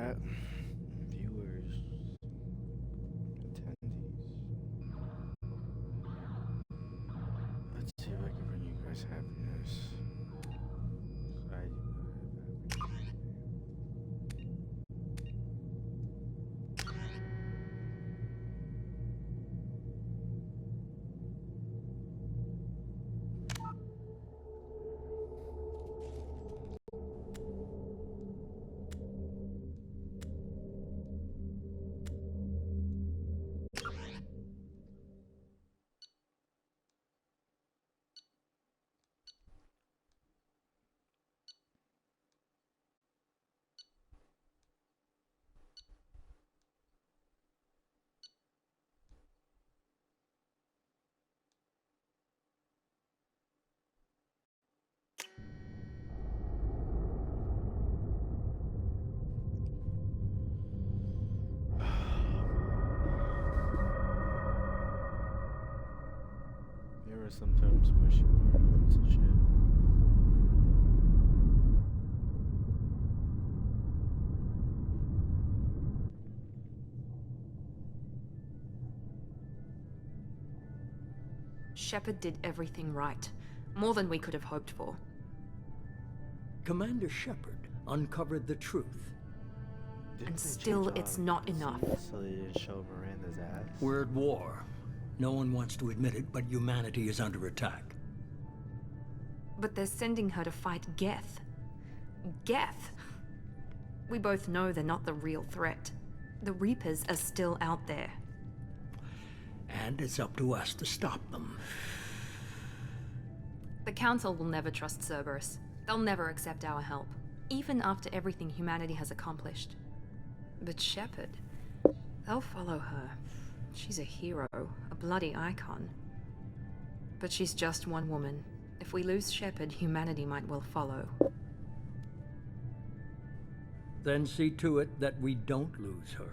chat, viewers, attendees. Let's see if I can bring you guys happiness. There are sometimes smushy parts and shit. Shepard did everything right. More than we could have hoped for. Commander Shepard uncovered the truth. Didn't And they still, change it's all not the enough. scenes so they didn't show Miranda's ass? We're at war. No one wants to admit it, but humanity is under attack. But they're sending her to fight Geth. Geth! We both know they're not the real threat. The Reapers are still out there. And it's up to us to stop them. The Council will never trust Cerberus. They'll never accept our help, even after everything humanity has accomplished. But Shepard, they'll follow her. She's a hero, a bloody icon. But she's just one woman. If we lose Shepard, humanity might well follow. Then see to it that we don't lose her.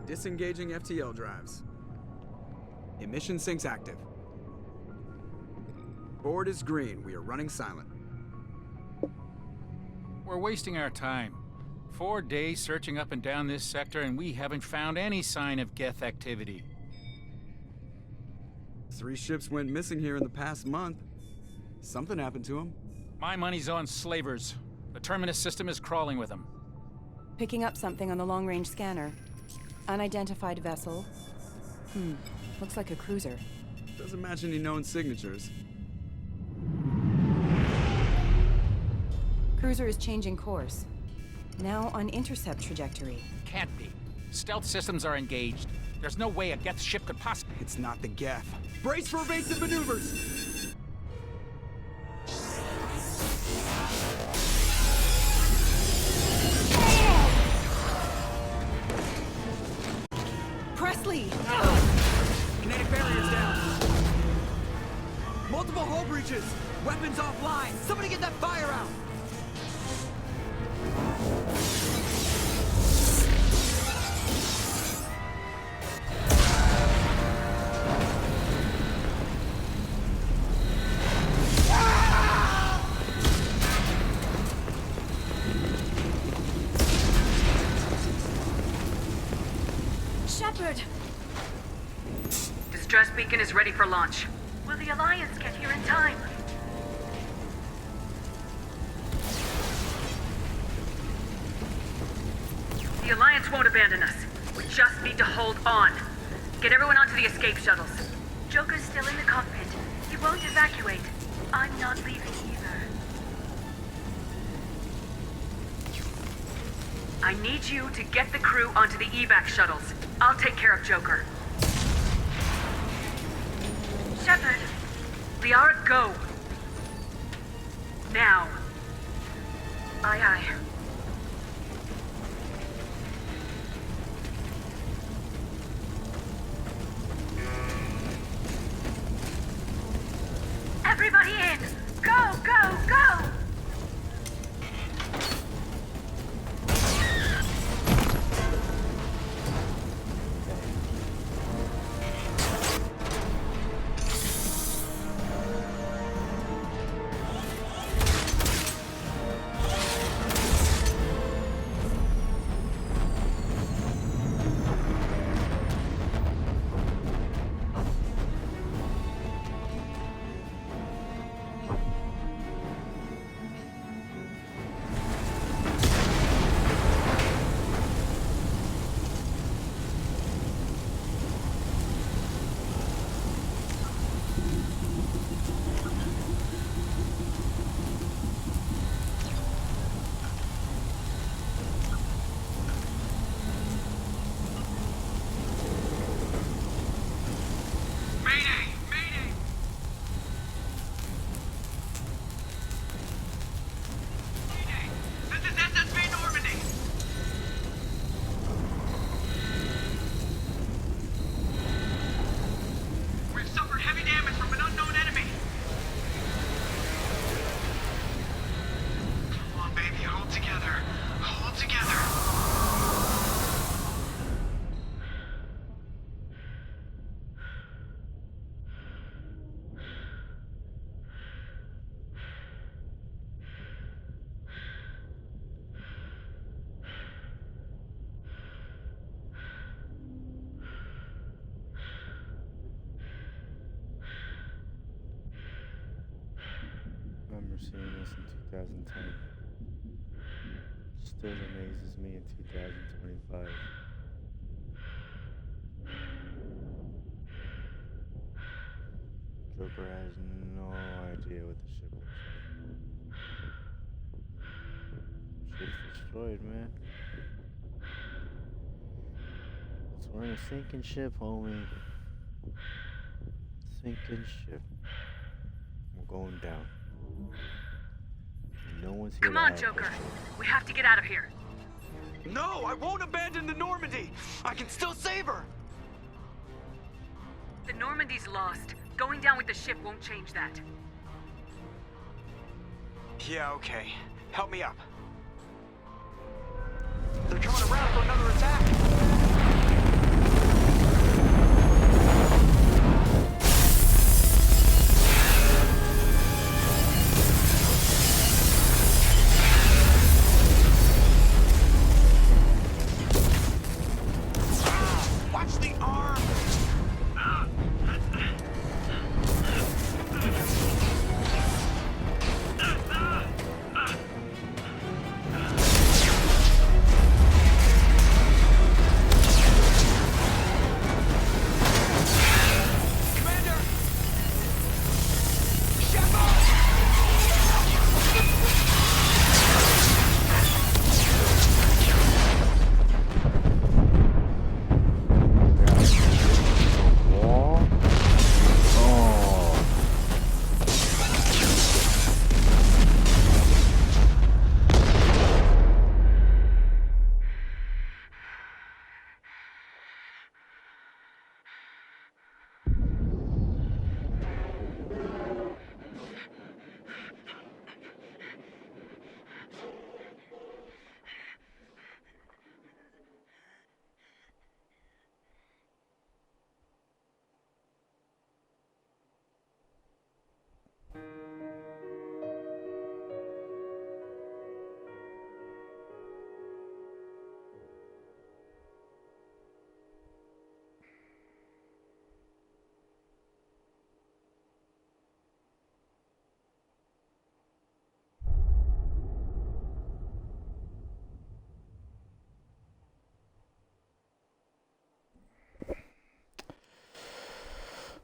Disengaging FTL drives. Emission sinks active. Board is green. We are running silent. We're wasting our time. 4 days searching up and down this sector, and we haven't found any sign of Geth activity. 3 ships went missing here in the past month. Something happened to them. My money's on slavers. The Terminus system is crawling with them. Picking up something on the long-range scanner. Unidentified vessel. Looks like a cruiser. Doesn't match any known signatures. Cruiser is changing course. Now on intercept trajectory. Can't be. Stealth systems are engaged. There's no way a Geth ship could possibly... It's not the Geth. Brace for evasive maneuvers! Presley! Kinetic barriers down. Multiple hull breaches. Weapons offline. Somebody get that fire out. Shepard! Distress beacon is ready for launch. Will the Alliance get here in time? The Alliance won't abandon us. We just need to hold on. Get everyone onto the escape shuttles. Joker's still in the cockpit. He won't evacuate. I'm not leaving either. I need you to get the crew onto the evac shuttles. I'll take care of Joker. Shepard. Liara, go. Now. Aye, aye. Everybody in! Go, go, go! I remember seeing this in 2010. Still amazes me in 2025. Joker has no idea what the ship looks like. Ship's destroyed, man. We're in a sinking ship, homie. Sinking ship. We're going down. No one's here. Come on, Joker. We have to get out of here. No, I won't abandon the Normandy. I can still save her. The Normandy's lost. Going down with the ship won't change that. Yeah, okay. Help me up. They're coming around for another attack.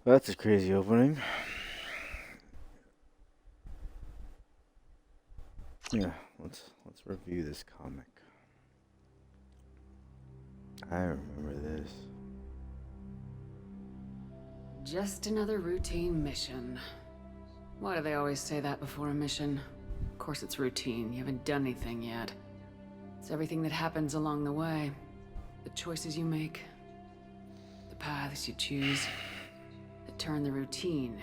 That's a crazy opening. Yeah, let's review this comic. I remember this. Just another routine mission. Why do they always say that before a mission? Of course it's routine. You haven't done anything yet. It's everything that happens along the way. The choices you make. The paths you choose. That turn the routine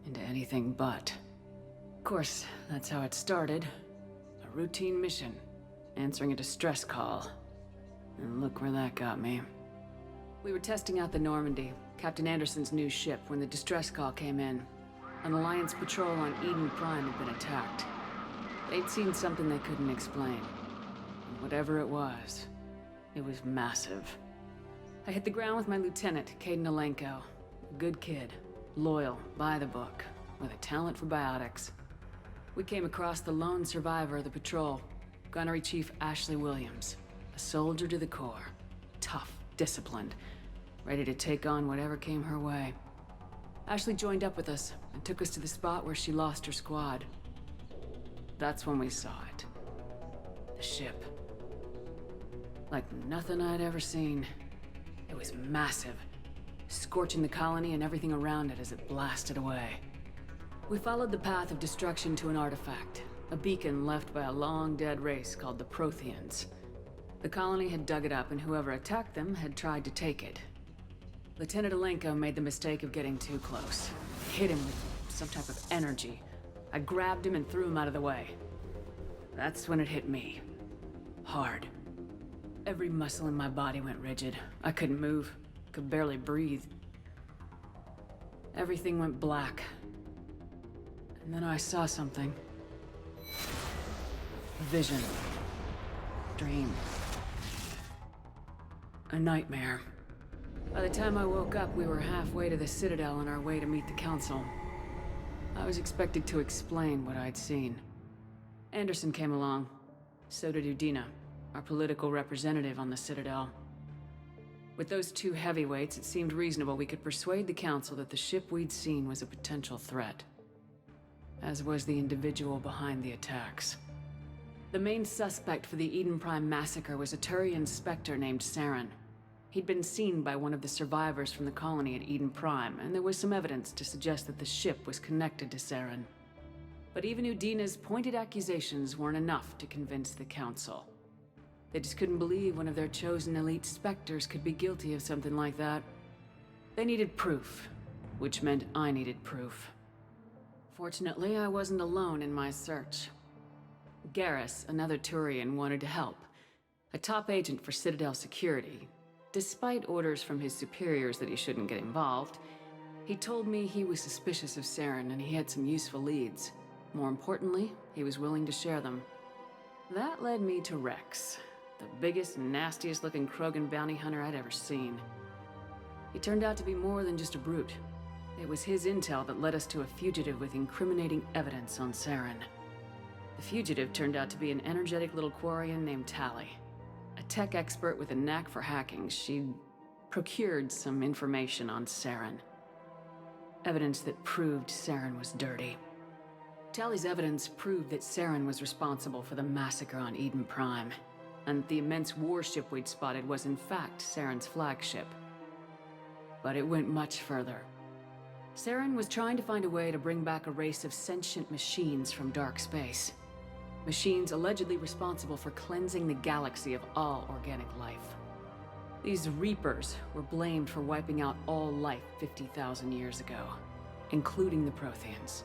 into anything but. Of course, that's how it started. A routine mission. Answering a distress call. And look where that got me. We were testing out the Normandy, Captain Anderson's new ship, when the distress call came in. An Alliance patrol on Eden Prime had been attacked. They'd seen something they couldn't explain. And whatever it was massive. I hit the ground with my lieutenant, Caden Alenko. A good kid, loyal, by the book, with a talent for biotics. We came across the lone survivor of the patrol, Gunnery Chief Ashley Williams. A soldier to the core. Tough, disciplined, ready to take on whatever came her way. Ashley joined up with us and took us to the spot where she lost her squad. That's when we saw it. The ship. Like nothing I'd ever seen. It was massive, scorching the colony and everything around it as it blasted away. We followed the path of destruction to an artifact, a beacon left by a long-dead race called the Protheans. The colony had dug it up, and whoever attacked them had tried to take it. Lieutenant Alenko made the mistake of getting too close. Hit him with some type of energy. I grabbed him and threw him out of the way. That's when it hit me. Hard. Every muscle in my body went rigid. I couldn't move. Could barely breathe. Everything went black. And then I saw something. A vision. Dream. A nightmare. By the time I woke up, we were halfway to the Citadel on our way to meet the Council. I was expected to explain what I'd seen. Anderson came along. So did Udina, our political representative on the Citadel. With those two heavyweights, it seemed reasonable we could persuade the Council that the ship we'd seen was a potential threat. As was the individual behind the attacks. The main suspect for the Eden Prime massacre was a Turian Spectre named Saren. He'd been seen by one of the survivors from the colony at Eden Prime, and there was some evidence to suggest that the ship was connected to Saren. But even Udina's pointed accusations weren't enough to convince the Council. They just couldn't believe one of their chosen elite Spectres could be guilty of something like that. They needed proof, which meant I needed proof. Fortunately, I wasn't alone in my search. Garrus, another Turian, wanted to help. A top agent for Citadel security. Despite orders from his superiors that he shouldn't get involved, he told me he was suspicious of Saren and he had some useful leads. More importantly, he was willing to share them. That led me to Rex, the biggest, nastiest looking Krogan bounty hunter I'd ever seen. He turned out to be more than just a brute. It was his intel that led us to a fugitive with incriminating evidence on Saren. The fugitive turned out to be an energetic little Quarian named Tally. A tech expert with a knack for hacking. She'd procured some information on Saren. Evidence that proved Saren was dirty. Tally's evidence proved that Saren was responsible for the massacre on Eden Prime, and the immense warship we'd spotted was in fact Saren's flagship. But it went much further. Saren was trying to find a way to bring back a race of sentient machines from dark space. Machines allegedly responsible for cleansing the galaxy of all organic life. These Reapers were blamed for wiping out all life 50,000 years ago, including the Protheans,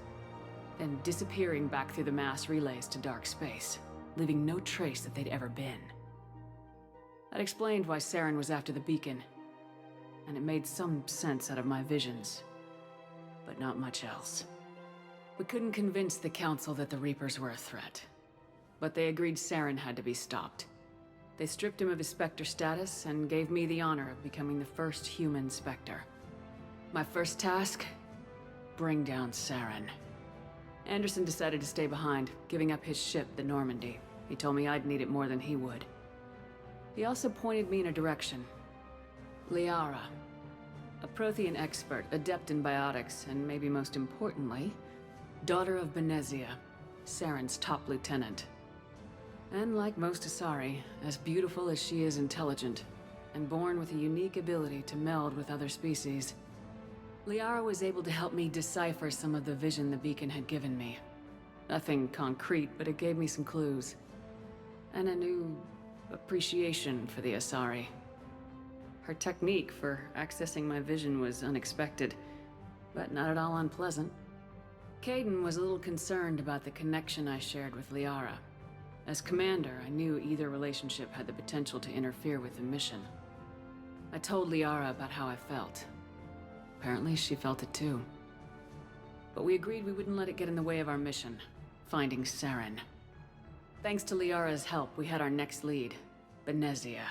then disappearing back through the mass relays to dark space, leaving no trace that they'd ever been. That explained why Saren was after the beacon, and it made some sense out of my visions, but not much else. We couldn't convince the Council that the Reapers were a threat, but they agreed Saren had to be stopped. They stripped him of his Spectre status and gave me the honor of becoming the first human Spectre. My first task? Bring down Saren. Anderson decided to stay behind, giving up his ship, the Normandy. He told me I'd need it more than he would. He also pointed me in a direction. Liara. A Prothean expert, adept in biotics, and maybe most importantly, daughter of Benezia, Saren's top lieutenant. And like most Asari, as beautiful as she is intelligent, and born with a unique ability to meld with other species. Liara was able to help me decipher some of the vision the beacon had given me. Nothing concrete, but it gave me some clues. And a new appreciation for the Asari. Her technique for accessing my vision was unexpected, but not at all unpleasant. Caden was a little concerned about the connection I shared with Liara. As commander, I knew either relationship had the potential to interfere with the mission. I told Liara about how I felt. Apparently, she felt it too. But we agreed we wouldn't let it get in the way of our mission, finding Saren. Thanks to Liara's help, we had our next lead, Benezia.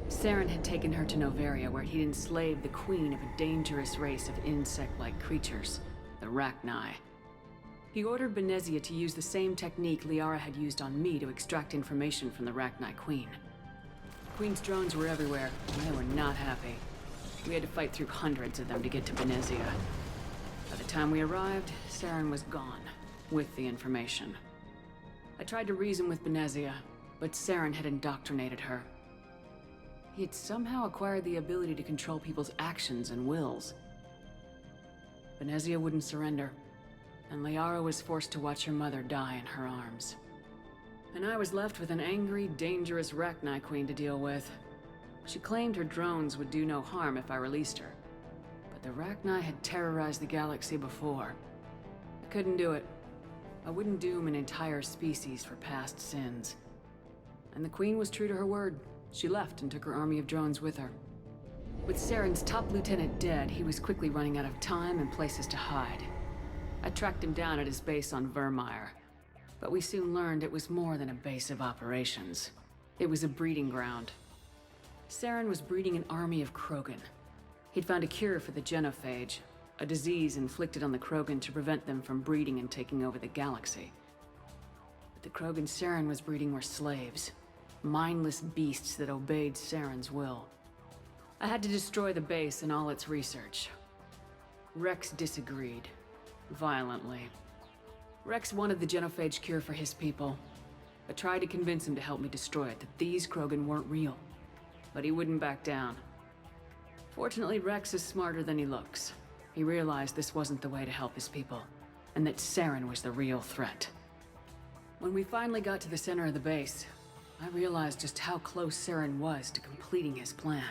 Saren had taken her to Noveria, where he'd enslaved the queen of a dangerous race of insect-like creatures, the Rachni. He ordered Benezia to use the same technique Liara had used on me to extract information from the Rachni queen. The queen's drones were everywhere, and they were not happy. We had to fight through hundreds of them to get to Benezia. By the time we arrived, Saren was gone, with the information. I tried to reason with Benezia, but Saren had indoctrinated her. He had somehow acquired the ability to control people's actions and wills. Benezia wouldn't surrender, and Liara was forced to watch her mother die in her arms. And I was left with an angry, dangerous Rachni queen to deal with. She claimed her drones would do no harm if I released her. But the Rachni had terrorized the galaxy before. I couldn't do it. I wouldn't doom an entire species for past sins. And the queen was true to her word. She left and took her army of drones with her. With Saren's top lieutenant dead, he was quickly running out of time and places to hide. I tracked him down at his base on Vermeer, but we soon learned it was more than a base of operations. It was a breeding ground. Saren was breeding an army of Krogan. He'd found a cure for the genophage, a disease inflicted on the Krogan to prevent them from breeding and taking over the galaxy. But the Krogan Saren was breeding were slaves, mindless beasts that obeyed Saren's will. I had to destroy the base and all its research. Rex disagreed. Violently. Rex wanted the genophage cure for his people. I tried to convince him to help me destroy it, that these Krogan weren't real. But he wouldn't back down. Fortunately, Rex is smarter than he looks. He realized this wasn't the way to help his people, and that Saren was the real threat. When we finally got to the center of the base, I realized just how close Saren was to completing his plan.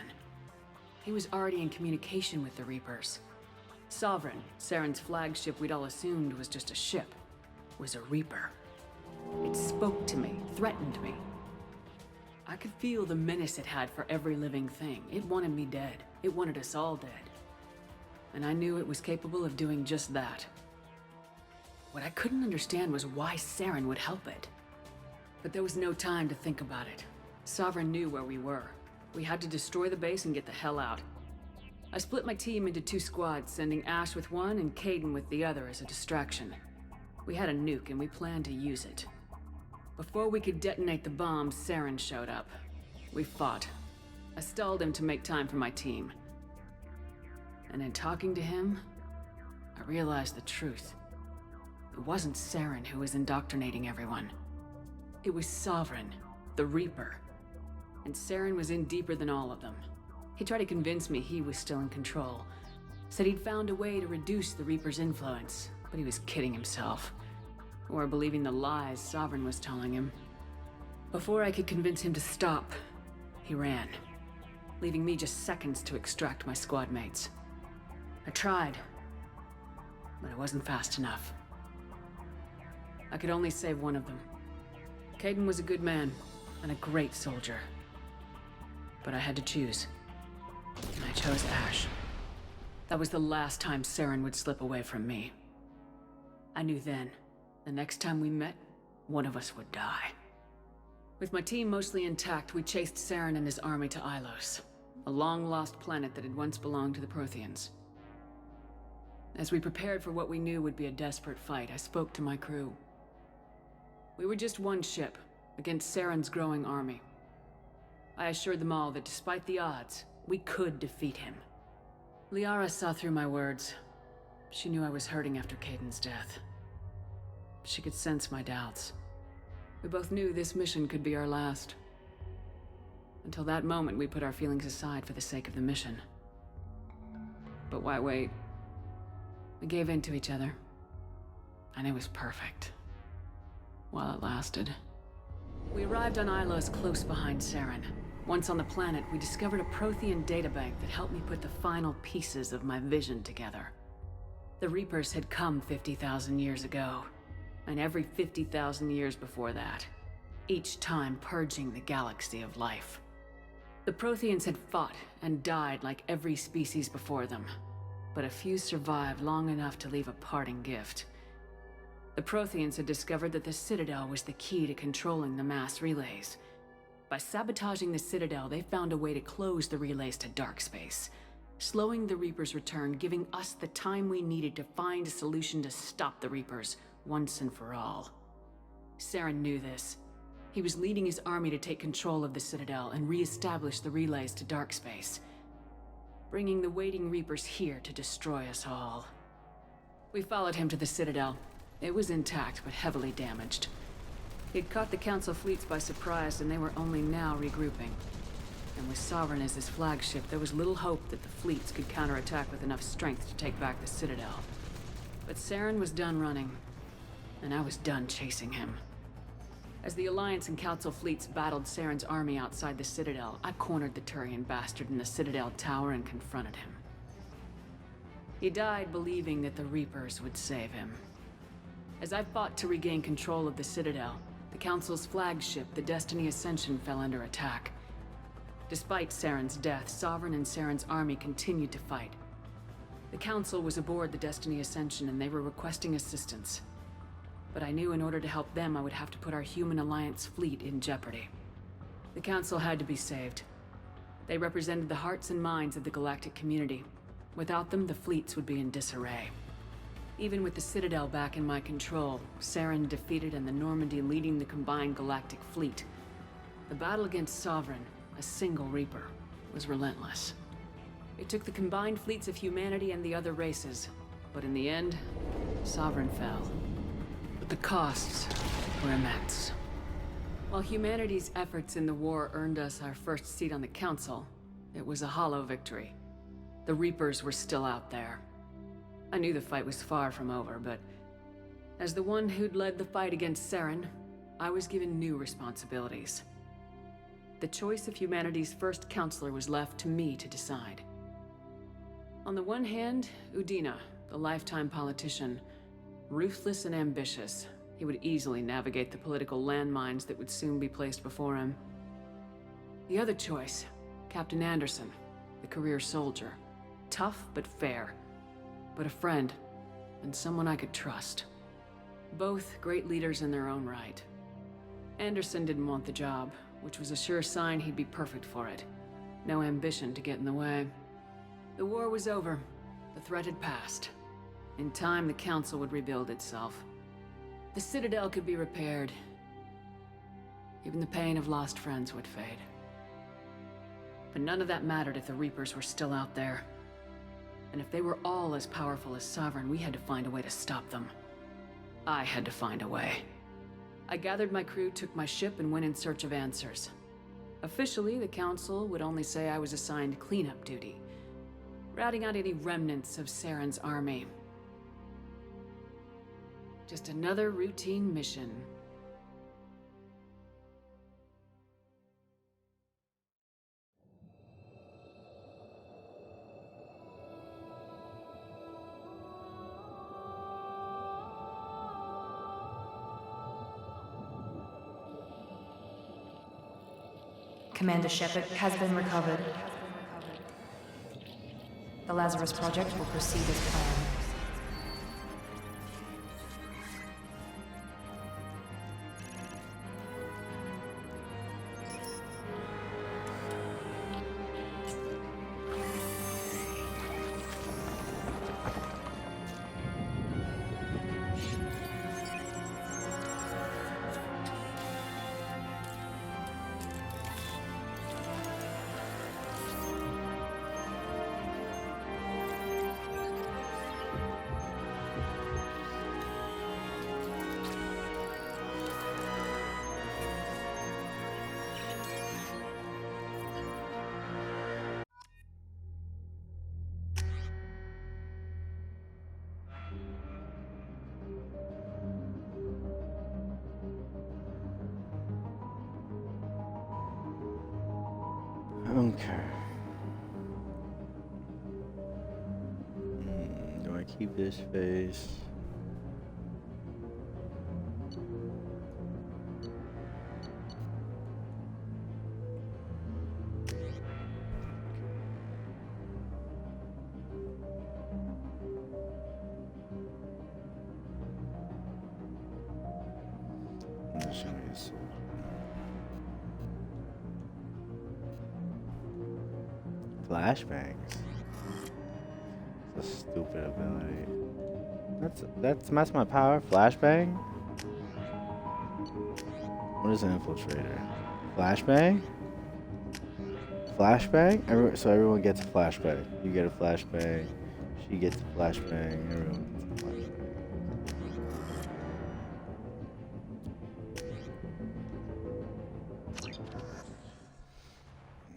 He was already in communication with the Reapers. Sovereign, Saren's flagship we'd all assumed was just a ship, was a Reaper. It spoke to me, threatened me. I could feel the menace it had for every living thing. It wanted me dead. It wanted us all dead. And I knew it was capable of doing just that. What I couldn't understand was why Saren would help it. But there was no time to think about it. Sovereign knew where we were. We had to destroy the base and get the hell out. I split my team into 2 squads, sending Ash with one and Caden with the other as a distraction. We had a nuke and we planned to use it. Before we could detonate the bomb, Saren showed up. We fought. I stalled him to make time for my team. And in talking to him, I realized the truth. It wasn't Saren who was indoctrinating everyone. It was Sovereign, the Reaper. And Saren was in deeper than all of them. He tried to convince me he was still in control. Said he'd found a way to reduce the Reaper's influence, but he was kidding himself. Or believing the lies Sovereign was telling him. Before I could convince him to stop, he ran, leaving me just seconds to extract my squad mates. I tried, but it wasn't fast enough. I could only save one of them. Caden was a good man and a great soldier. But I had to choose. And I chose Ash. That was the last time Saren would slip away from me. I knew then, the next time we met, one of us would die. With my team mostly intact, we chased Saren and his army to Ilos, a long-lost planet that had once belonged to the Protheans. As we prepared for what we knew would be a desperate fight, I spoke to my crew. We were just one ship, against Saren's growing army. I assured them all that despite the odds, we could defeat him. Liara saw through my words. She knew I was hurting after Caden's death. She could sense my doubts. We both knew this mission could be our last. Until that moment, we put our feelings aside for the sake of the mission. But why wait? We gave in to each other. And it was perfect. While it lasted. We arrived on Ilos close behind Saren. Once on the planet, we discovered a Prothean databank that helped me put the final pieces of my vision together. The Reapers had come 50,000 years ago, and every 50,000 years before that, each time purging the galaxy of life. The Protheans had fought and died like every species before them, but a few survived long enough to leave a parting gift. The Protheans had discovered that the Citadel was the key to controlling the mass relays. By sabotaging the Citadel, they found a way to close the relays to dark space, slowing the Reapers' return, giving us the time we needed to find a solution to stop the Reapers once and for all. Saren knew this. He was leading his army to take control of the Citadel and re-establish the relays to dark space, bringing the waiting Reapers here to destroy us all. We followed him to the Citadel. It was intact, but heavily damaged. He'd caught the Council fleets by surprise, and they were only now regrouping. And with Sovereign as his flagship, there was little hope that the fleets could counterattack with enough strength to take back the Citadel. But Saren was done running, and I was done chasing him. As the Alliance and Council fleets battled Saren's army outside the Citadel, I cornered the Turian bastard in the Citadel tower and confronted him. He died believing that the Reapers would save him. As I fought to regain control of the Citadel, the Council's flagship, the Destiny Ascension, fell under attack. Despite Saren's death, Sovereign and Saren's army continued to fight. The Council was aboard the Destiny Ascension and they were requesting assistance. But I knew in order to help them, I would have to put our human Alliance fleet in jeopardy. The Council had to be saved. They represented the hearts and minds of the galactic community. Without them, the fleets would be in disarray. Even with the Citadel back in my control, Saren defeated and the Normandy leading the combined galactic fleet, the battle against Sovereign, a single Reaper, was relentless. It took the combined fleets of humanity and the other races, but in the end, Sovereign fell. But the costs were immense. While humanity's efforts in the war earned us our first seat on the Council, it was a hollow victory. The Reapers were still out there. I knew the fight was far from over, but as the one who'd led the fight against Saren, I was given new responsibilities. The choice of humanity's first counselor was left to me to decide. On the one hand, Udina, the lifetime politician, ruthless and ambitious, he would easily navigate the political landmines that would soon be placed before him. The other choice, Captain Anderson, the career soldier, tough but fair, but a friend, and someone I could trust. Both great leaders in their own right. Anderson didn't want the job, which was a sure sign he'd be perfect for it. No ambition to get in the way. The war was over. The threat had passed. In time, the Council would rebuild itself. The Citadel could be repaired. Even the pain of lost friends would fade. But none of that mattered if the Reapers were still out there. And if they were all as powerful as Sovereign, we had to find a way to stop them. I had to find a way. I gathered my crew, took my ship, and went in search of answers. Officially, the Council would only say I was assigned cleanup duty, routing out any remnants of Saren's army. Just another routine mission. Commander Shepard has been recovered. The Lazarus Project will proceed as planned. Okay. Do I keep this face? This should be a sword. Flashbangs. It's a stupid ability. That's my power. Flashbang. What is an infiltrator? Flashbang. Flashbang. So everyone gets a flashbang. You get a flashbang. She gets a flashbang. Everyone gets a flashbang.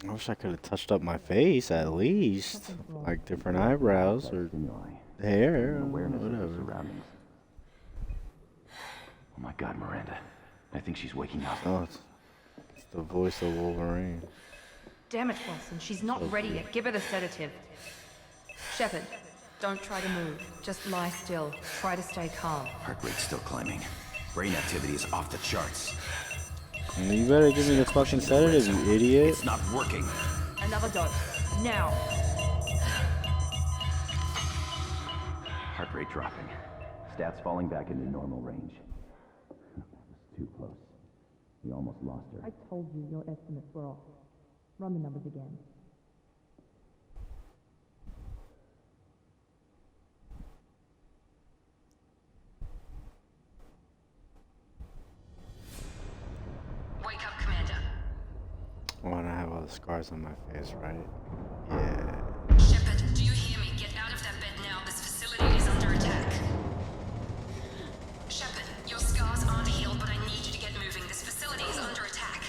I wish I could have touched up my face at least, like different eyebrows or hair, or whatever. Oh my God, Miranda! I think she's waking up. Oh, it's the voice of Wolverine. Damn it, Wilson. She's not ready yet. Give her the sedative. Shepard, don't try to move. Just lie still. Try to stay calm. Heart rate's still climbing. Brain activity is off the charts. You better give me the fucking sedative, you idiot. It's not working. Another dose. Now. Heart rate dropping. Stats falling back into normal range. That was too close. We almost lost her. I told you your estimates were off. Run the numbers again. Wake up, Commander. I want to have all the scars on my face, right? Yeah. Shepard, do you hear me? Get out of that bed now. This facility is under attack. Shepard, your scars aren't healed, but I need you to get moving. This facility is under attack.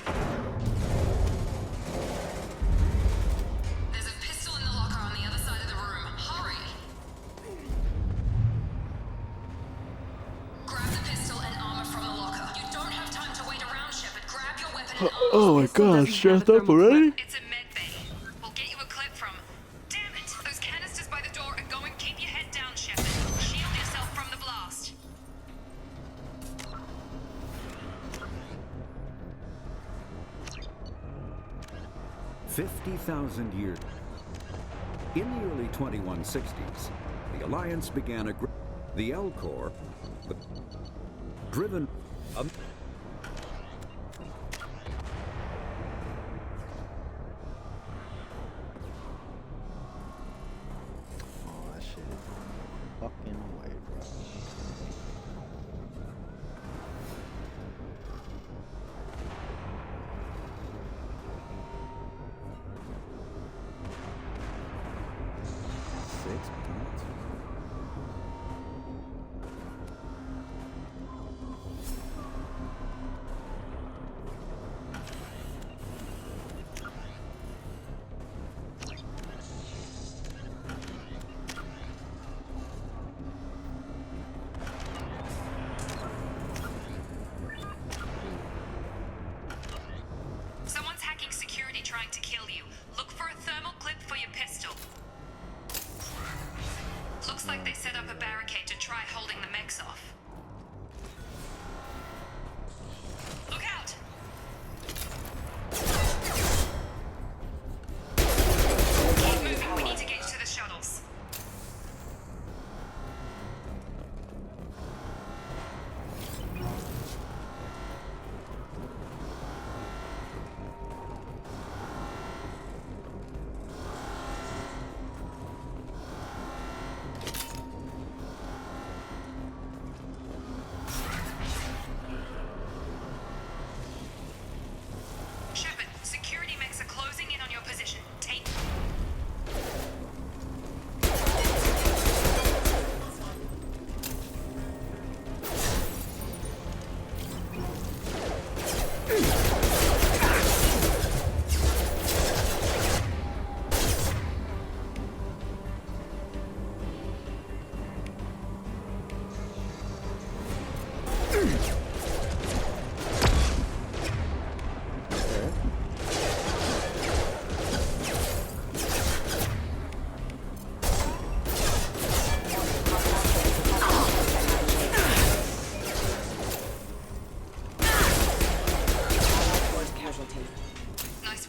There's a pistol in the locker on the other side of the room. Hurry! Grab the pistol and armor from the locker. You don't have time to wait around, Shepard. Grab your weapon and armor. Oh my god, stressed up already? It's a med bay. We'll get you a clip from. Damn it! Those canisters by the door are going. Keep your head down, Shepard. Shield yourself from the blast. 50,000 years. In the early 2160s, the Alliance began the L-Corps, driven Oh, that shit is fucking way, bro.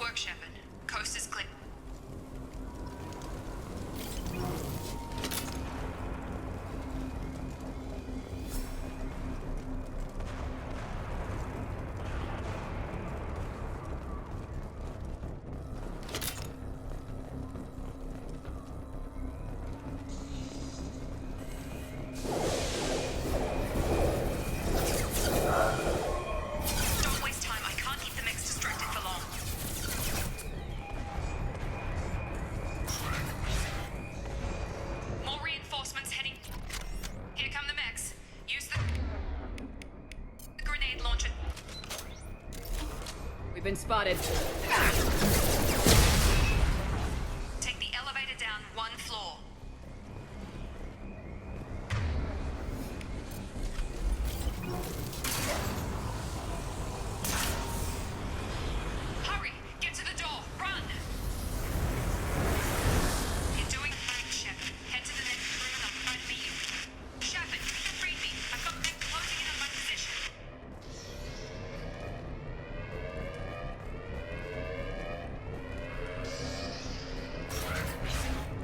work, Shepard. Coast is clear. Don't waste time. I can't keep the mix distracted for long. More reinforcements heading. Here come the mechs. Use the grenade launcher. We've been spotted. Take the elevator down one floor. Hurry! Get to the door! Run! You're doing fine, Shepard. Head to the next room and I'll try to meet you. Shepard, read me. I've got men closing in on my position.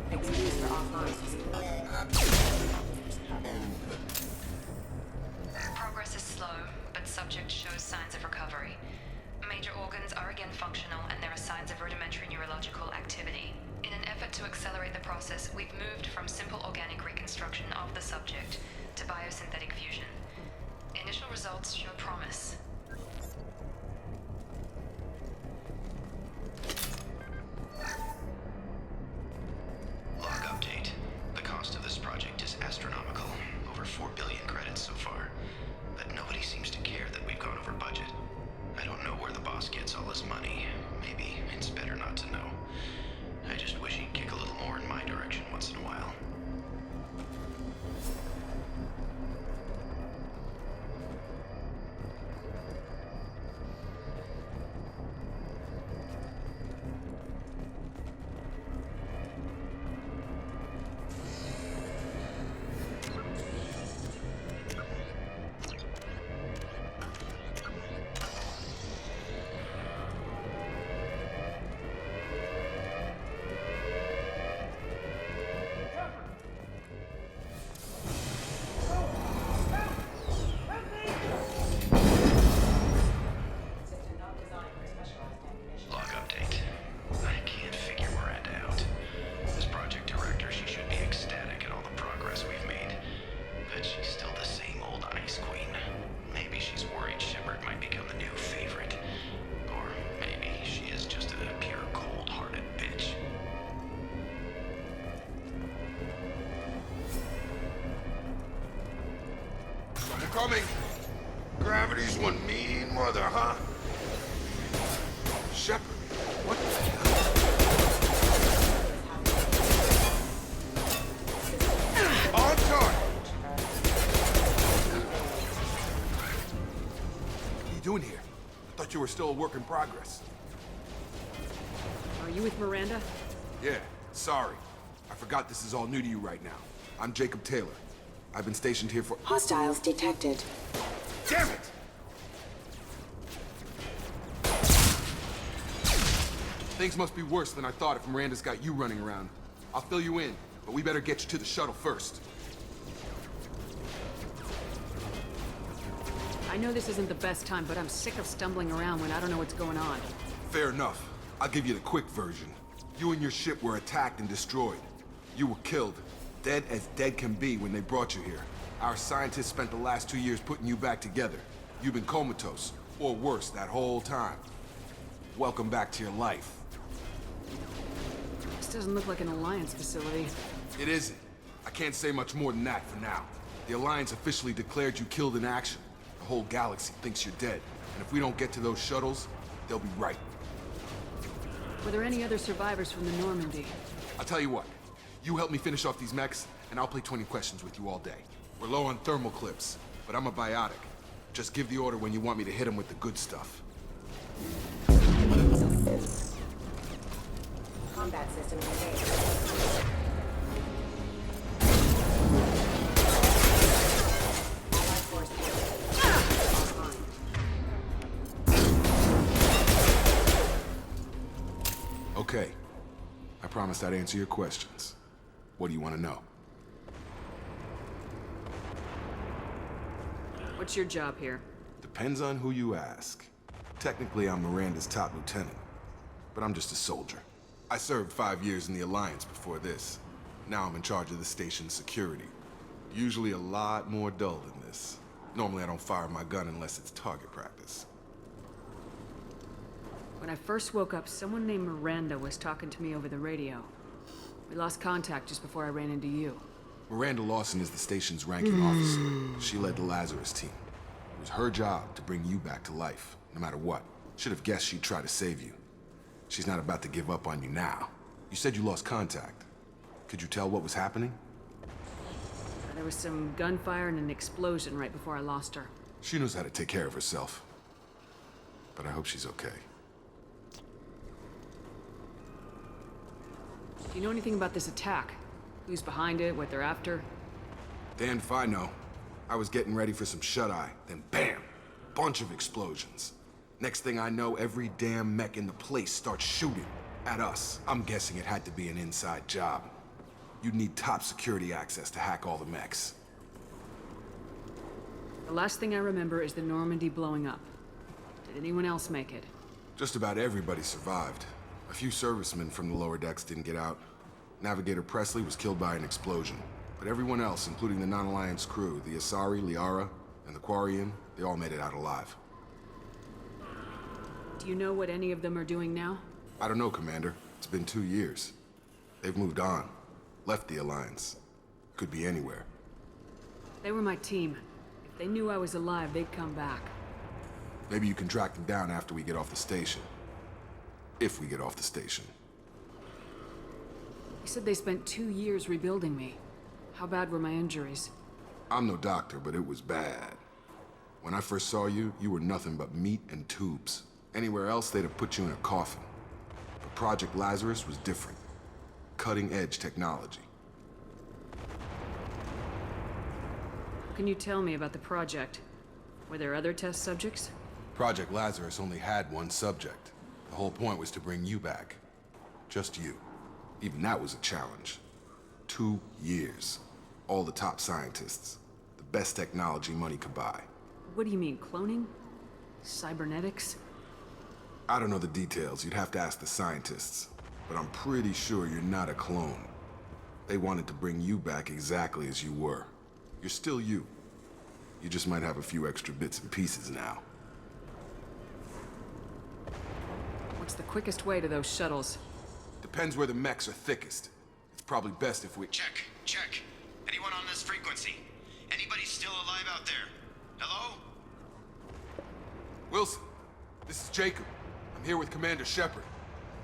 Excuse for offline. Progress is slow, but subject shows signs of recovery. Major organs are again functional, and there are signs of rudimentary neurological activity. In an effort to accelerate the process, we've moved from simple organic reconstruction of the subject to biosynthetic fusion. Initial results show promise. Log update. The cost of this project is astronomical. Over 4 billion credits so far. But nobody seems to care that we've gone over budget. I don't know where the boss gets all his money. Maybe it's better not to know. I just wish he'd kick a little more in my direction once in a while. Log update. I can't figure Miranda out. As project director, she should be ecstatic at all the progress we've made. But she's still the same old ice queen. Maybe she's worried Shepard might become the new favorite. Or maybe she is just a pure cold-hearted bitch. I'm coming. Gravity's one mean mother, huh? Shepard, what the hell? On target. What are you doing here? I thought you were still a work in progress. Are you with Miranda? Yeah, sorry. I forgot this is all new to you right now. I'm Jacob Taylor. I've been stationed here for— Hostiles detected. Damn it! Things must be worse than I thought if Miranda's got you running around. I'll fill you in, but we better get you to the shuttle first. I know this isn't the best time, but I'm sick of stumbling around when I don't know what's going on. Fair enough. I'll give you the quick version. You and your ship were attacked and destroyed. You were killed. Dead as dead can be when they brought you here. Our scientists spent the last 2 years putting you back together. You've been comatose, or worse, that whole time. Welcome back to your life. This doesn't look like an Alliance facility. It isn't. I can't say much more than that for now. The Alliance officially declared you killed in action. The whole galaxy thinks you're dead. And if we don't get to those shuttles, they'll be right. Were there any other survivors from the Normandy? I'll tell you what. You help me finish off these mechs, and I'll play 20 questions with you all day. We're low on thermal clips, but I'm a biotic. Just give the order when you want me to hit them with the good stuff. Combat system engaged. Allied force online. Okay. I promised I'd answer your questions. What do you want to know? What's your job here? Depends on who you ask. Technically, I'm Miranda's top lieutenant, but I'm just a soldier. I served 5 years in the Alliance before this. Now I'm in charge of the station's security. Usually a lot more dull than this. Normally I don't fire my gun unless it's target practice. When I first woke up, someone named Miranda was talking to me over the radio. We lost contact just before I ran into you. Miranda Lawson is the station's ranking officer. She led the Lazarus team. It was her job to bring you back to life, no matter what. Should have guessed she'd try to save you. She's not about to give up on you now. You said you lost contact. Could you tell what was happening? There was some gunfire and an explosion right before I lost her. She knows how to take care of herself. But I hope she's okay. Do you know anything about this attack? Who's behind it, what they're after? Damned if I know. I was getting ready for some shut-eye, then bam! Bunch of explosions. Next thing I know, every damn mech in the place starts shooting at us. I'm guessing it had to be an inside job. You'd need top security access to hack all the mechs. The last thing I remember is the Normandy blowing up. Did anyone else make it? Just about everybody survived. A few servicemen from the lower decks didn't get out. Navigator Presley was killed by an explosion. But everyone else, including the non-Alliance crew, the Asari, Liara, and the Quarian, they all made it out alive. Do you know what any of them are doing now? I don't know, Commander. It's been 2 years. They've moved on. Left the Alliance. Could be anywhere. They were my team. If they knew I was alive, they'd come back. Maybe you can track them down after we get off the station. If we get off the station. You said they spent 2 years rebuilding me. How bad were my injuries? I'm no doctor, but it was bad. When I first saw you, you were nothing but meat and tubes. Anywhere else, they'd have put you in a coffin. But Project Lazarus was different. Cutting-edge technology. Can you tell me about the project? Were there other test subjects? Project Lazarus only had one subject. The whole point was to bring you back. Just you. Even that was a challenge. 2 years. All the top scientists. The best technology money could buy. What do you mean, cloning? Cybernetics? I don't know the details. You'd have to ask the scientists. But I'm pretty sure you're not a clone. They wanted to bring you back exactly as you were. You're still you. You just might have a few extra bits and pieces now. What's the quickest way to those shuttles? Depends where the mechs are thickest. It's probably best if we... Check. Anyone on this frequency? Anybody still alive out there? Hello? Wilson, this is Jacob. I'm here with Commander Shepard.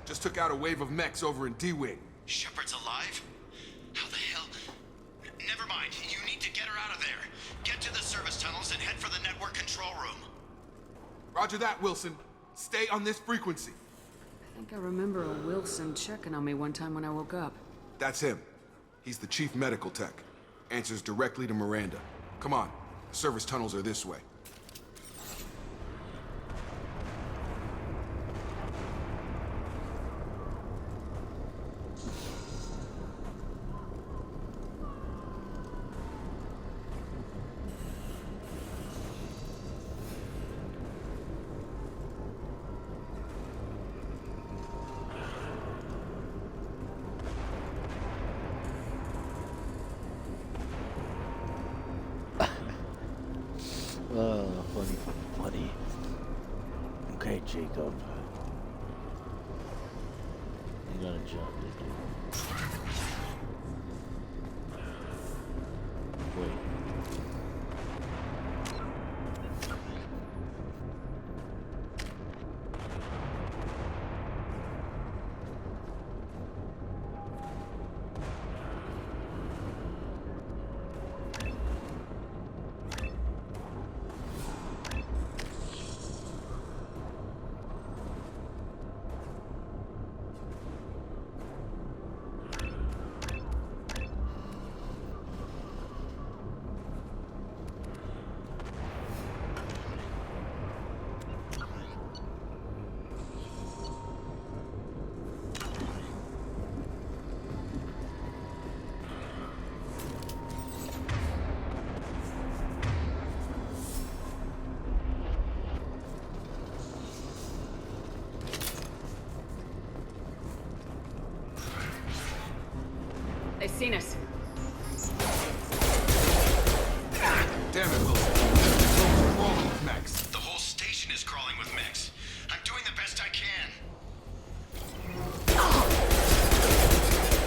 Just took out a wave of mechs over in D-Wing. Shepard's alive? How the hell? Never mind. You need to get her out of there. Get to the service tunnels and head for the network control room. Roger that, Wilson. Stay on this frequency. I think I remember a Wilson checking on me one time when I woke up. That's him. He's the chief medical tech. Answers directly to Miranda. Come on. The service tunnels are this way. Funny. Okay, Jacob. You gotta jump, dude. Wait. seen us. Damn it, Wilson. What's wrong with Max? The whole station is crawling with mechs. I'm doing the best I can.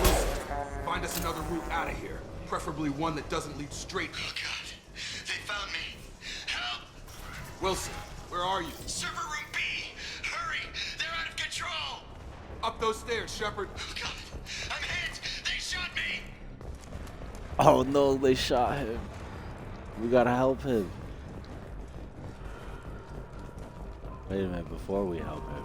Wilson, find us another route out of here. Preferably one that doesn't lead straight. Oh, God. They found me. Help! Wilson, where are you? Server room B! Hurry! They're out of control! Up those stairs, Shepard. Oh, God. I'm hit! They shot me! Oh no, they shot him. We gotta help him. Wait a minute, before we help him.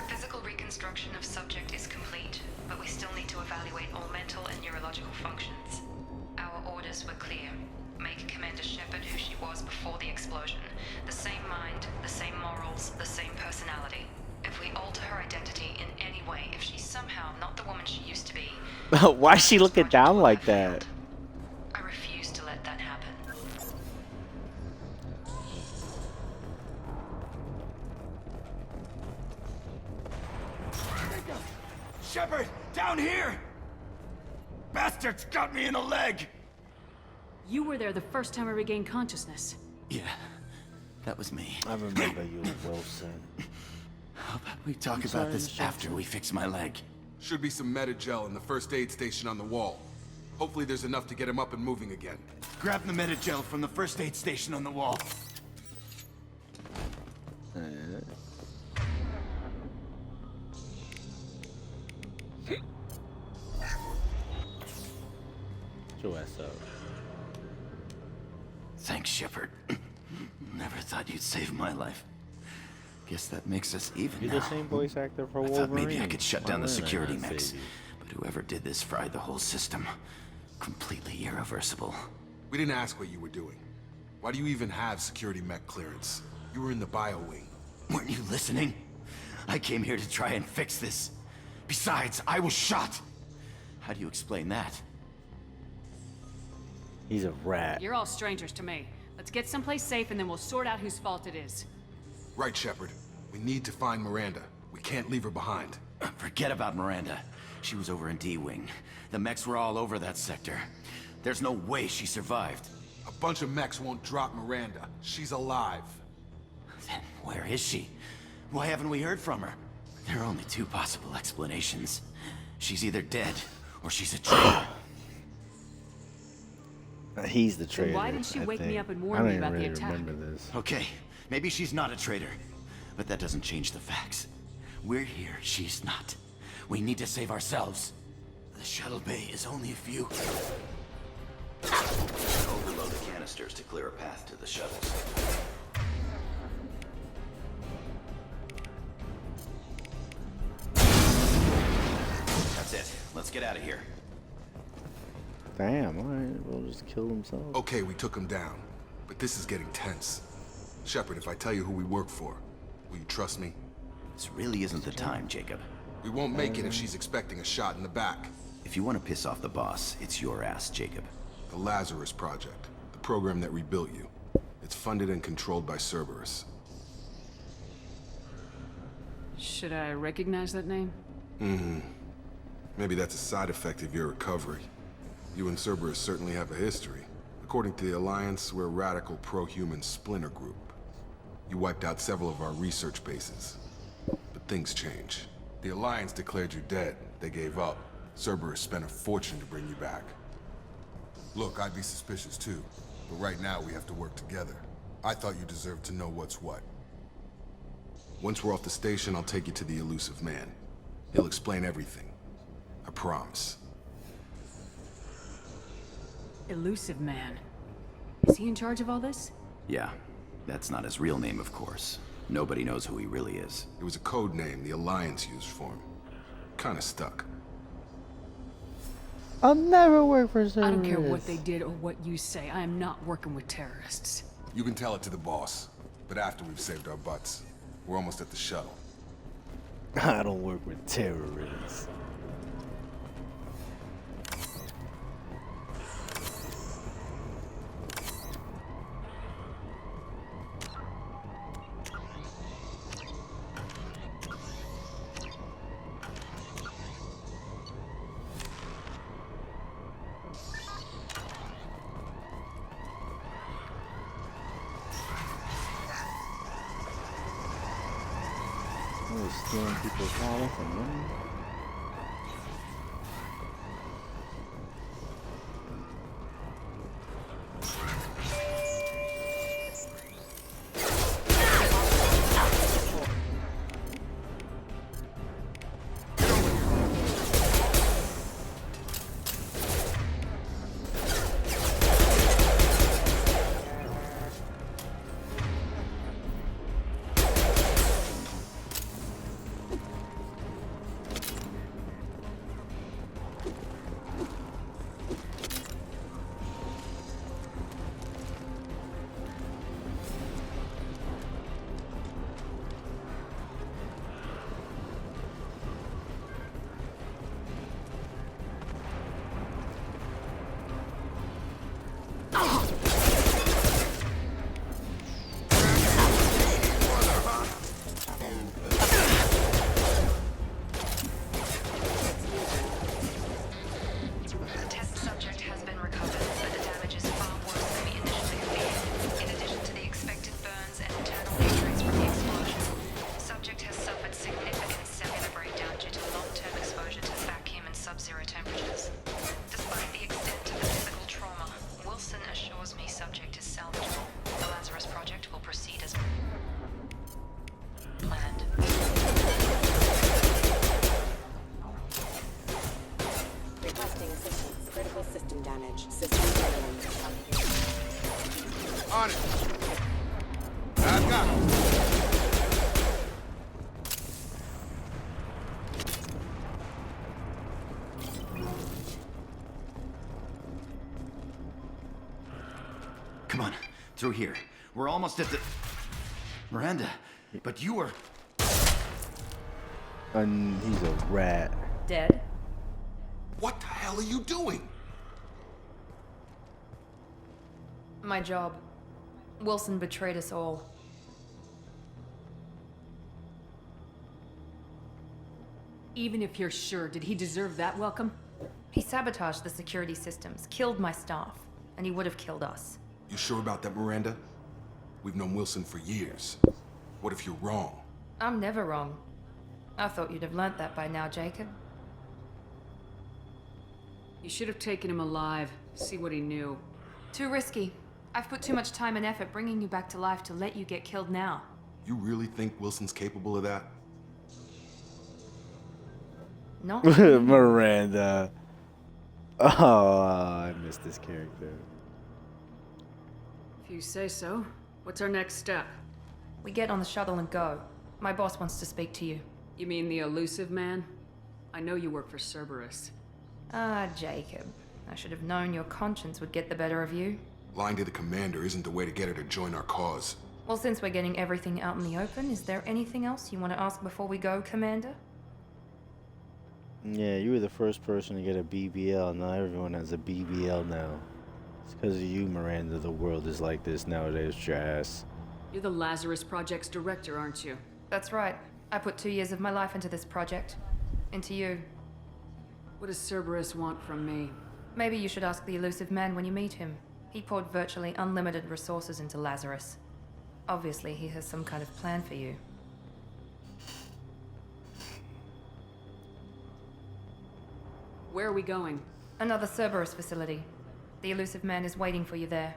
Physical reconstruction of subject is complete, but we still need to evaluate all mental and neurological functions. Our orders were clear. Make Commander Shepard who she was before the explosion. The same mind, the same morals, the same personality. If we alter her identity in any way, if she's somehow not the woman she used to be... Why is she looking down like that? I refuse to let that happen. Shepard, down here! Bastards got me in the leg! You were there the first time I regained consciousness. Yeah, that was me. I remember you, Wilson. How about we talk about this after we fix my leg? Should be some Metagel in the first aid station on the wall. Hopefully there's enough to get him up and moving again. Grab the Metagel from the first aid station on the wall. Your ass up. Thanks, Shepard. Never thought you'd save my life. Guess that makes us even You're now. the same voice actor for I Wolverine. thought maybe I could shut down the Why wouldn't I security not mechs, save you? but whoever did this fried the whole system. Completely irreversible. We didn't ask what you were doing. Why do you even have security mech clearance? You were in the bio wing. Weren't you listening? I came here to try and fix this. Besides, I was shot. How do you explain that? He's a rat. You're all strangers to me. Let's get someplace safe and then we'll sort out whose fault it is. Right, Shepard. We need to find Miranda. We can't leave her behind. Forget about Miranda. She was over in D-Wing. The mechs were all over that sector. There's no way she survived. A bunch of mechs won't drop Miranda. She's alive. Then where is she? Why haven't we heard from her? There are only two possible explanations. She's either dead, or she's a traitor. He's the traitor. why didn't she I wake me think. up and warn I me don't about the really attack? remember this. Okay, maybe she's not a traitor. But that doesn't change the facts. We're here, she's not. We need to save ourselves. The shuttle bay is only a few. Overload the canisters to clear a path to the shuttles. That's it. Let's get out of here. Damn, alright, we'll just kill himself. Okay, we took him down. But this is getting tense. Shepard, if I tell you who we work for, will you trust me? This really isn't the time, Jacob. We won't make it if she's expecting a shot in the back. If you want to piss off the boss, it's your ass, Jacob. The Lazarus Project, the program that rebuilt you. It's funded and controlled by Cerberus. Should I recognize that name? Maybe that's a side effect of your recovery. You and Cerberus certainly have a history. According to the Alliance, we're a radical pro-human splinter group. You wiped out several of our research bases. But things change. The Alliance declared you dead. They gave up. Cerberus spent a fortune to bring you back. Look, I'd be suspicious too. But right now we have to work together. I thought you deserved to know what's what. Once we're off the station, I'll take you to the elusive man. He'll explain everything. I promise. Elusive Man. Is he in charge of all this? Yeah, that's not his real name, of course. Nobody knows who he really is. It was a code name the Alliance used for him. Kinda stuck. I'll never work for Cerberus. I don't care what they did or what you say. I am not working with terrorists. You can tell it to the boss, but after we've saved our butts. We're almost at the shuttle. I don't work with terrorists. Always stealing people's wallets and money. On it. I've got it. Come on, through here. We're almost at the... Miranda, but you were... And he's a rat. Dead? What the hell are you doing? My job. Wilson betrayed us all. Even if you're sure, did he deserve that welcome? He sabotaged the security systems, killed my staff, and he would have killed us. You sure about that, Miranda? We've known Wilson for years. What if you're wrong? I'm never wrong. I thought you'd have learnt that by now, Jacob. You should have taken him alive, see what he knew. Too risky. I've put too much time and effort bringing you back to life to let you get killed now. You really think Wilson's capable of that? Not Miranda. Oh, I missed this character. If you say so. What's our next step? We get on the shuttle and go. My boss wants to speak to you. You mean the elusive man? I know you work for Cerberus. Ah, Jacob. I should have known your conscience would get the better of you. Lying to the commander isn't the way to get her to join our cause. Well, since we're getting everything out in the open, is there anything else you want to ask before we go, Commander? Yeah, you were the first person to get a BBL. Now everyone has a BBL now. It's because of you, Miranda. The world is like this nowadays, your ass. You're the Lazarus Project's director, aren't you? That's right. I put 2 years of my life into this project. Into you. What does Cerberus want from me? Maybe you should ask the elusive man when you meet him. He poured virtually unlimited resources into Lazarus. Obviously, he has some kind of plan for you. Where are we going? Another Cerberus facility. The elusive man is waiting for you there.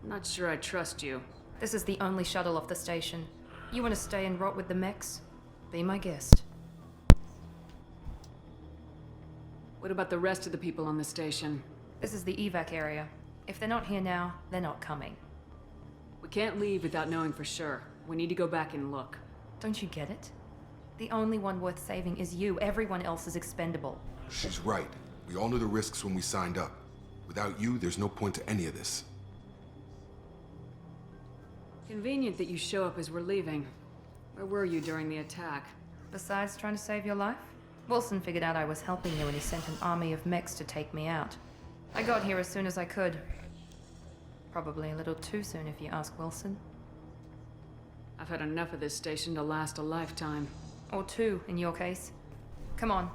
Not sure I trust you. This is the only shuttle off the station. You want to stay and rot with the mechs? Be my guest. What about the rest of the people on the station? This is the evac area. If they're not here now, they're not coming. We can't leave without knowing for sure. We need to go back and look. Don't you get it? The only one worth saving is you. Everyone else is expendable. She's right. We all knew the risks when we signed up. Without you, there's no point to any of this. Convenient that you show up as we're leaving. Where were you during the attack? Besides trying to save your life, Wilson figured out I was helping you and he sent an army of mechs to take me out. I got here as soon as I could. Probably a little too soon if you ask Wilson. I've had enough of this station to last a lifetime. Or two, in your case. Come on.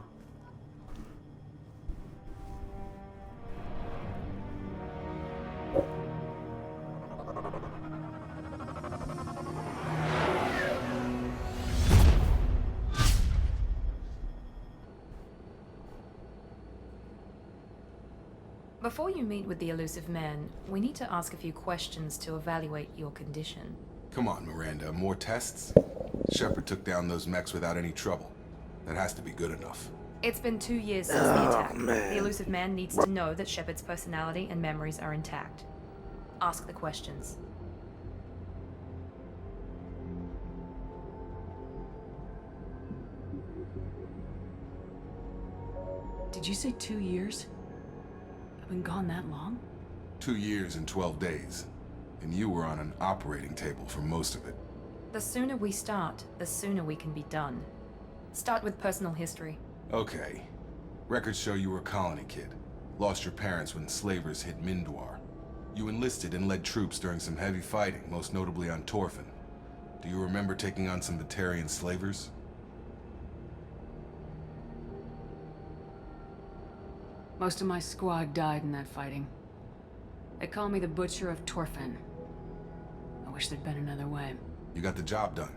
Before you meet with the elusive man, we need to ask a few questions to evaluate your condition. Come on, Miranda, more tests? Shepard took down those mechs without any trouble. That has to be good enough. It's been 2 years since the attack. The elusive man needs to know that Shepard's personality and memories are intact. Ask the questions. Did you say 2 years? I've been gone that long? 2 years and 12 days. And you were on an operating table for most of it. The sooner we start, the sooner we can be done. Start with personal history. Okay. Records show you were a colony kid. Lost your parents when slavers hit Mindwar. You enlisted and led troops during some heavy fighting, most notably on Torfin. Do you remember taking on some Batarian slavers? Most of my squad died in that fighting. They call me the Butcher of Torfin. I wish there'd been another way. You got the job done.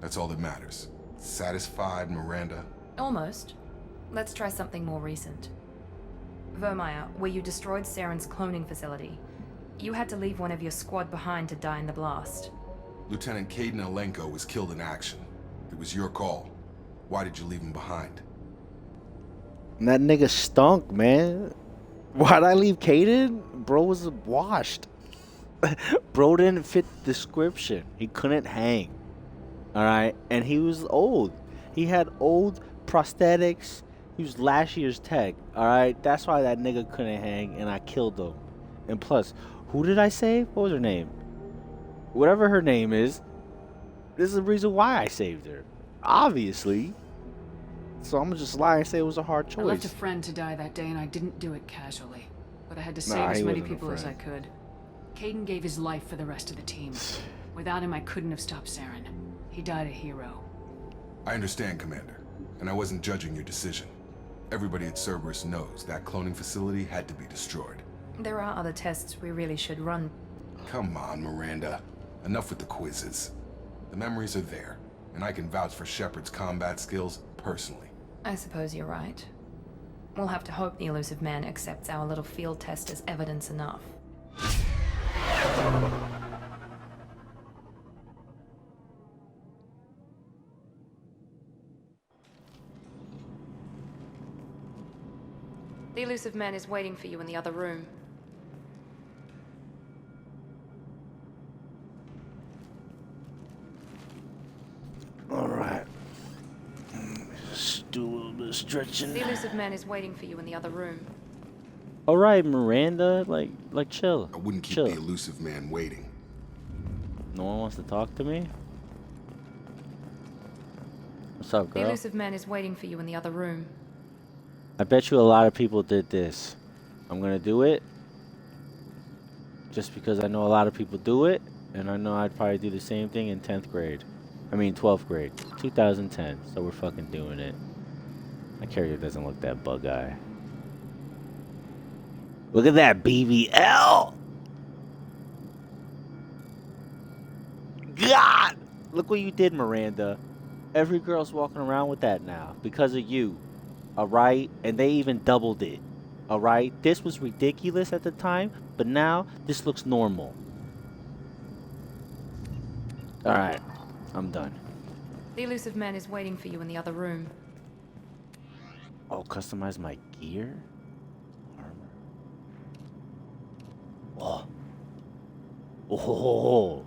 That's all that matters. Satisfied, Miranda? Almost. Let's try something more recent. Vermeer, where you destroyed Saren's cloning facility. You had to leave one of your squad behind to die in the blast. Lieutenant Caden Alenko was killed in action. It was your call. Why did you leave him behind? That nigga stunk, man. Why'd I leave Caden? Bro was washed. Bro didn't fit the description. He couldn't hang. Alright? And he was old. He had old prosthetics. He was last year's tech. Alright? That's why that nigga couldn't hang and I killed him. And plus, who did I save? What was her name? Whatever her name is, this is the reason why I saved her. Obviously. So I'm gonna just lie and say it was a hard choice. I left a friend to die that day and I didn't do it casually. But I had to save Nah, as he many wasn't a people as I friend. could. Caden gave his life for the rest of the team. Without him, I couldn't have stopped Saren. He died a hero. I understand, Commander. And I wasn't judging your decision. Everybody at Cerberus knows that cloning facility had to be destroyed. There are other tests we really should run. Come on, Miranda. Enough with the quizzes. The memories are there, and I can vouch for Shepard's combat skills personally. I suppose you're right. We'll have to hope the elusive man accepts our little field test as evidence enough. The elusive man is waiting for you in the other room. Alright. Just do a little bit of stretching. The elusive man is waiting for you in the other room. Alright, Miranda, like chill. I wouldn't keep chill. the elusive man waiting. No one wants to talk to me? What's up, The girl? elusive man is waiting for you in the other room. I bet you a lot of people did this. I'm gonna do it. Just because I know a lot of people do it. And I know I'd probably do the same thing in 10th grade. I mean 12th grade. 2010. So we're fucking doing it. My character doesn't look that bug-eye. Look at that BBL! God! Look what you did, Miranda. Every girl's walking around with that now. Because of you. Alright? And they even doubled it. Alright? This was ridiculous at the time, but now this looks normal. Alright. I'm done. The elusive man is waiting for you in the other room. Oh, customize my gear? Armor. Oh. Oh.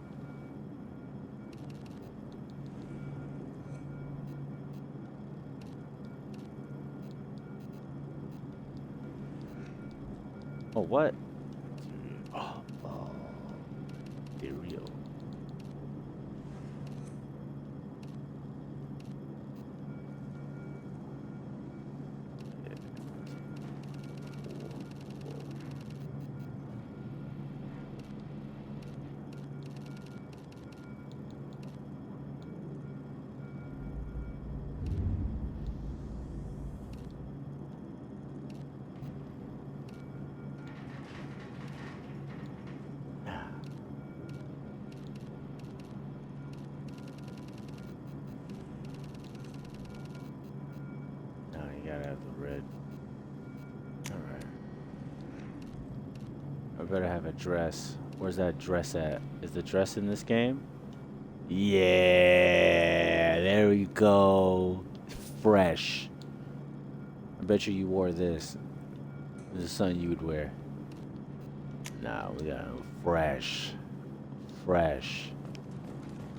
Oh, what? Oh. Ethereal. Now you gotta have the red. Alright. better have a dress. Where's that dress at? Is the dress in this game? Yeah, there we go. Fresh. I bet you wore this. This is something you would wear. Nah, we got fresh. Fresh.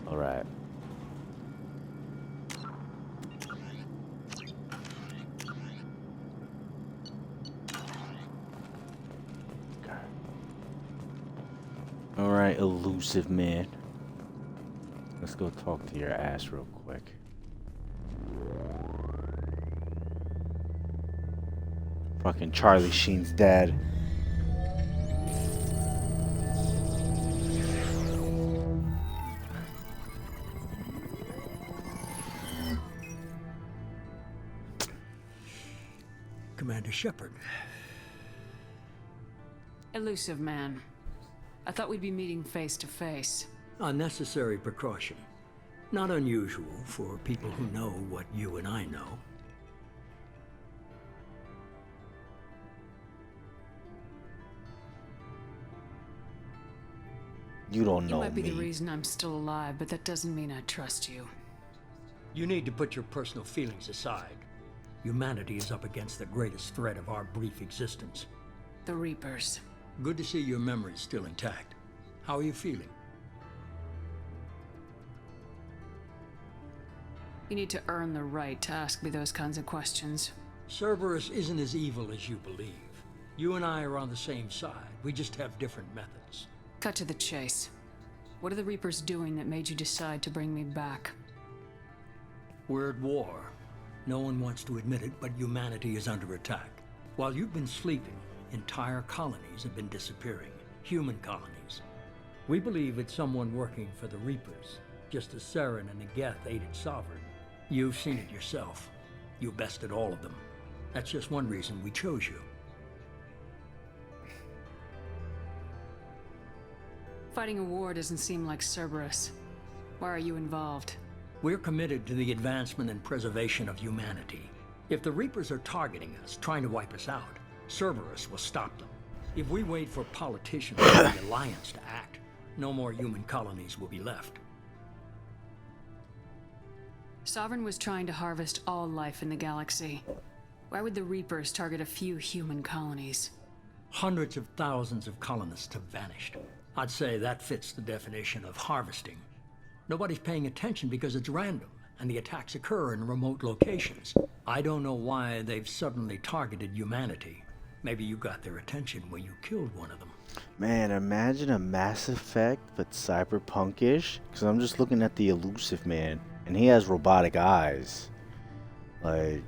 Alright. Alright, elusive man. Let's go talk to your ass real quick. Fucking Charlie Sheen's dad. Commander Shepard. Elusive man. I thought we'd be meeting face to face. A necessary precaution. Not unusual for people who know what you and I know. You don't know You might be me. the reason I'm still alive, but that doesn't mean I trust you. You need to put your personal feelings aside. Humanity is up against the greatest threat of our brief existence. The Reapers. Good to see your memory's still intact. How are you feeling? You need to earn the right to ask me those kinds of questions. Cerberus isn't as evil as you believe. You and I are on the same side. We just have different methods. Cut to the chase. What are the Reapers doing that made you decide to bring me back? We're at war. No one wants to admit it, but humanity is under attack. While you've been sleeping, entire colonies have been disappearing. Human colonies. We believe it's someone working for the Reapers, just as Saren and Negeth aided Sovereign. You've seen it yourself. You bested all of them. That's just one reason we chose you. Fighting a war doesn't seem like Cerberus. Why are you involved? We're committed to the advancement and preservation of humanity. If the Reapers are targeting us, trying to wipe us out, Cerberus will stop them. If we wait for politicians or the Alliance to act, no more human colonies will be left. Sovereign was trying to harvest all life in the galaxy. Why would the Reapers target a few human colonies? Hundreds of thousands of colonists have vanished. I'd say that fits the definition of harvesting. Nobody's paying attention because it's random, and the attacks occur in remote locations. I don't know why they've suddenly targeted humanity. Maybe you got their attention when you killed one of them. Man, imagine a Mass Effect, but cyberpunkish. Because I'm just looking at the elusive man, and he has robotic eyes. Like...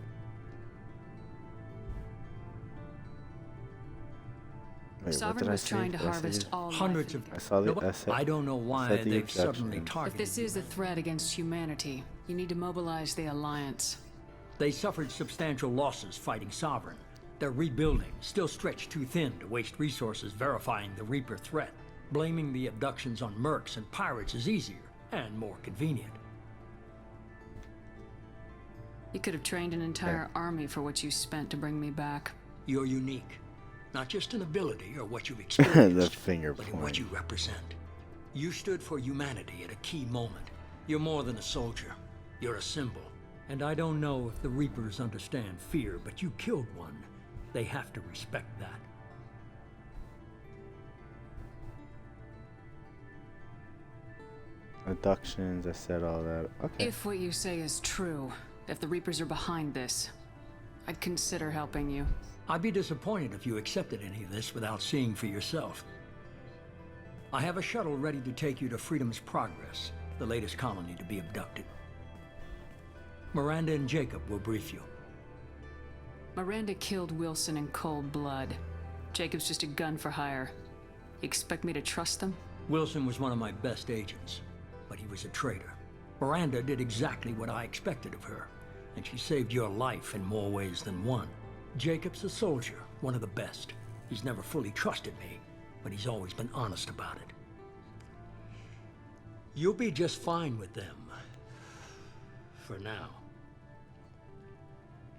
Wait, Sovereign was trying to harvest all hundreds of. I saw the. I don't know why they've suddenly targeted. If this is a threat against humanity, you need to mobilize the Alliance. They suffered substantial losses fighting Sovereign. They're rebuilding, still stretched too thin to waste resources verifying the Reaper threat. Blaming the abductions on mercs and pirates is easier and more convenient. You could have trained an entire army for what you spent to bring me back. You're unique. Not just in ability or what you've experienced, the finger but point. in what you represent. You stood for humanity at a key moment. You're more than a soldier. You're a symbol. And I don't know if the Reapers understand fear, but you killed one. They have to respect that. Abductions, I said all that. Okay. If what you say is true, if the Reapers are behind this, I'd consider helping you. I'd be disappointed if you accepted any of this without seeing for yourself. I have a shuttle ready to take you to Freedom's Progress, the latest colony to be abducted. Miranda and Jacob will brief you. Miranda killed Wilson in cold blood. Jacob's just a gun for hire. You expect me to trust them? Wilson was one of my best agents, but he was a traitor. Miranda did exactly what I expected of her, and she saved your life in more ways than one. Jacob's a soldier, one of the best. He's never fully trusted me, but he's always been honest about it. You'll be just fine with them. For now.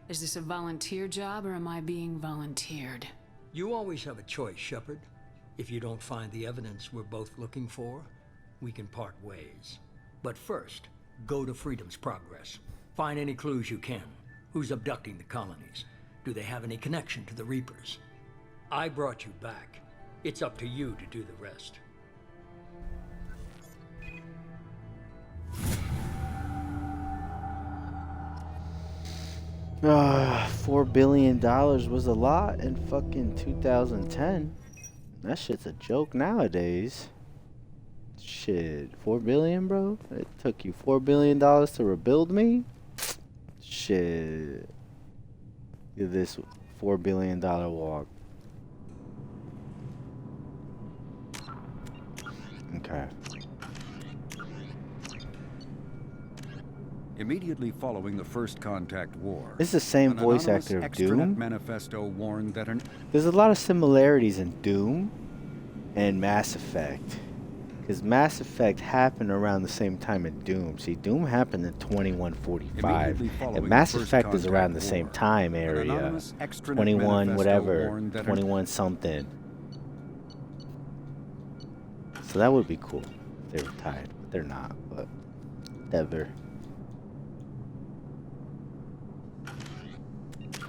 Is this a volunteer job, or am I being volunteered? You always have a choice, Shepard. If you don't find the evidence we're both looking for, we can part ways. But first, go to Freedom's Progress. Find any clues you can. Who's abducting the colonies? Do they have any connection to the Reapers? I brought you back. It's up to you to do the rest. $4 billion was a lot in fucking 2010. That shit's a joke nowadays. Shit, 4 billion, bro? It took you $4 billion to rebuild me? Shit. Give this $4 billion walk. Okay. Immediately following the First Contact War, This is the same an voice anonymous actor of extranet Doom. manifesto warned that an There's a lot of similarities in Doom and Mass Effect. Because Mass Effect happened around the same time as Doom. See, Doom happened in 2145. And Mass Effect is around the same time area. 21 whatever. 21 something. So that would be cool if they were tied. But they're not. But whatever.